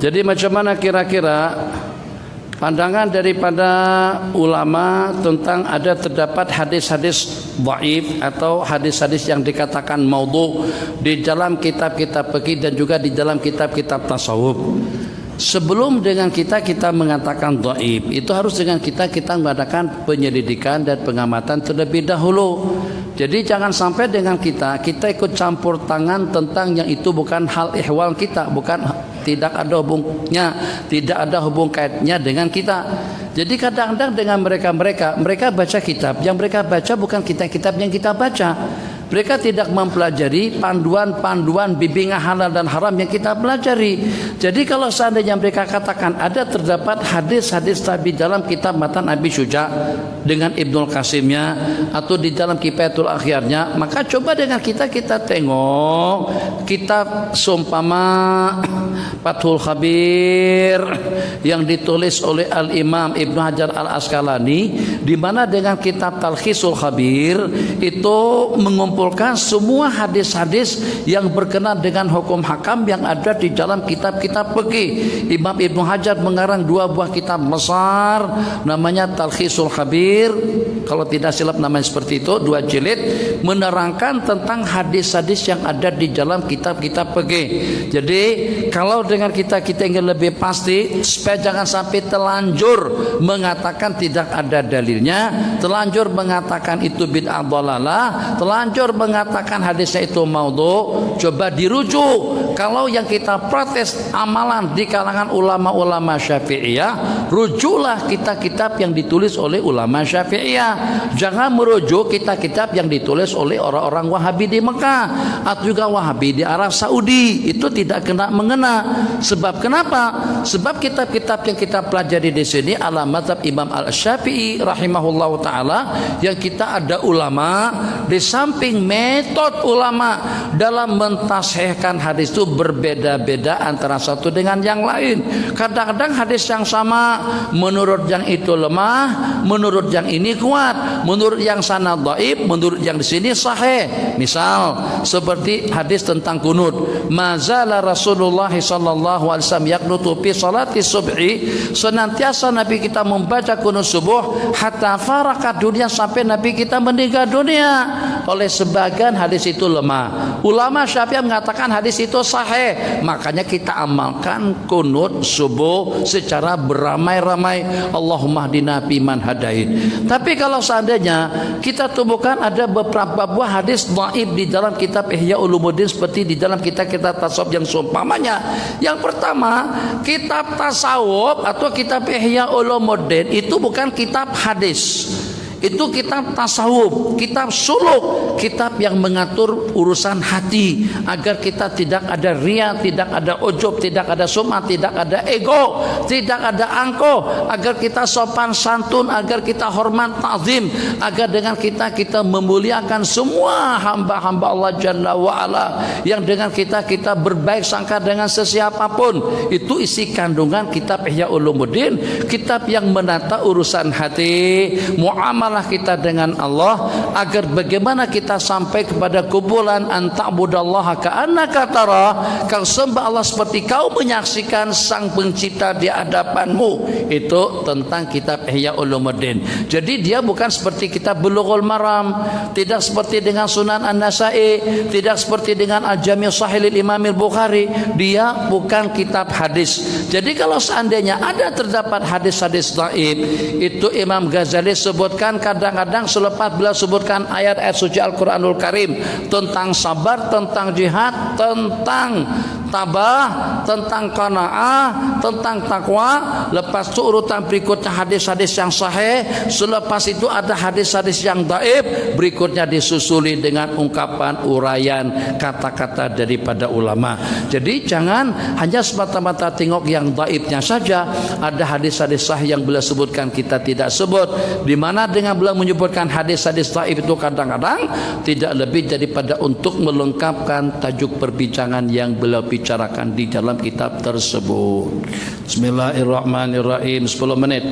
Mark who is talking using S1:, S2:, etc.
S1: Jadi macam mana kira-kira pandangan daripada ulama tentang ada terdapat hadis-hadis dhaif atau hadis-hadis yang dikatakan maudhu di dalam kitab-kitab fikih dan juga di dalam kitab-kitab tasawuf. Sebelum dengan kita mengatakan dhaif, itu harus dengan kita mengadakan penyelidikan dan pengamatan terlebih dahulu. Jadi jangan sampai dengan kita ikut campur tangan tentang yang itu bukan hal ihwal kita, tidak ada hubungnya, tidak ada hubung kaitnya dengan kita. Jadi kadang-kadang dengan mereka baca kitab, yang mereka baca bukan kitab yang kita baca. Mereka tidak mempelajari panduan-panduan bimbingan halal dan haram yang kita pelajari. Jadi kalau seandainya mereka katakan ada terdapat hadis-hadis Nabi dalam kitab Matan Abi Syuja dengan Ibnul Qasimnya atau di dalam Kifayatul Akhyarnya, maka coba dengan kita tengok kitab seumpama Fathul Khabir yang ditulis oleh Al-Imam Ibnu Hajar Al-Asqalani, di mana dengan kitab Talkhisul Khabir itu mengumpulkan semua hadis-hadis yang berkenaan dengan hukum hakam yang ada di dalam kitab-kitab fikih. Imam Ibnu Hajar mengarang 2 buah kitab besar namanya Talkhisul Khabir, kalau tidak silap namanya seperti itu, 2 jilid menerangkan tentang hadis-hadis yang ada di dalam kitab-kitab fikih. Jadi kalau dengan kita ingin lebih pasti supaya jangan sampai telanjur mengatakan tidak ada dalilnya, telanjur mengatakan itu bid'ah dhalalah, telanjur mengatakan hadisnya itu maudhu, coba dirujuk. Kalau yang kita protes amalan di kalangan ulama-ulama Syafi'iyah, rujuklah kitab-kitab yang ditulis oleh ulama Syafi'iyah. Jangan merujuk kitab-kitab yang ditulis oleh orang-orang Wahabi di Mekah atau juga Wahabi di Arab Saudi. Itu tidak mengena. Sebab kenapa? Sebab kitab-kitab yang kita pelajari di sini ala mazhab Imam Al-Syafi'i rahimahullah taala, yang kita ada ulama, di samping metode ulama dalam mentashihkan hadis itu berbeda-beda antara satu dengan yang lain. Kadang-kadang hadis yang sama menurut yang itu lemah, menurut yang ini kuat, menurut yang sana dhaif, menurut yang di sini sahih. Misal seperti hadis tentang kunut, mazala Rasulullah sallallahu alaihi wasallam yaqnutu fi salati subhi, senantiasa Nabi kita membaca kunut subuh hatta farakat dunia, sampai Nabi kita meninggal dunia. Oleh sebagian hadis itu lemah, ulama Syafi'i mengatakan hadis itu sahih, makanya kita amalkan kunut subuh secara beramai-ramai. Allahumma hdina fiman hadait. Tapi kalau seandainya kita temukan ada beberapa buah hadis dhaif di dalam kitab Ihya Ulumuddin seperti di dalam kitab-kitab tasawuf yang seumpamanya, yang pertama kitab tasawuf atau kitab Ihya Ulumuddin itu bukan kitab hadis, itu kitab tasawuf, kitab suluk, kitab yang mengatur urusan hati agar kita tidak ada riya, tidak ada ujub, tidak ada sum'ah, tidak ada ego, tidak ada angkuh, agar kita sopan santun, agar kita hormat ta'zim, agar dengan kita memuliakan semua hamba-hamba Allah Jalla wa'ala, yang dengan kita berbaik sangka dengan sesiapapun. Itu isi kandungan kitab Ihya Ulumuddin, kitab yang menata urusan hati, muamalah kita dengan Allah, agar bagaimana kita sampai kepada kumpulan anta'budallaha ka'annaka tara, kau sembah Allah seperti kau menyaksikan sang pencipta di hadapanmu. Itu tentang kitab Ihya Ulumuddin. Jadi dia bukan seperti kitab Bulughul Maram, tidak seperti dengan Sunan An-Nasa'i, tidak seperti dengan Al-Jami' Sahih Imam Al-Bukhari. Dia bukan kitab hadis. Jadi kalau seandainya ada terdapat hadis-hadis dhaif, itu Imam Ghazali sebutkan kadang-kadang selepas beliau sebutkan ayat-ayat suci Al-Quranul Karim tentang sabar, tentang jihad, tentang tabah, tentang qanaah, tentang takwa. Lepas itu urutan berikutnya hadis-hadis yang sahih, selepas itu ada hadis-hadis yang dhaif, berikutnya disusuli dengan ungkapan uraian kata-kata daripada ulama. Jadi jangan hanya semata-mata tengok yang dhaifnya saja. Ada hadis-hadis sahih yang beliau sebutkan kita tidak sebut, di mana dengan beliau menyebutkan hadis-hadis dhaif itu kadang-kadang tidak lebih daripada untuk melengkapkan tajuk perbincangan yang beliau bicarakan di dalam kitab tersebut. Bismillahirrahmanirrahim. 10 menit.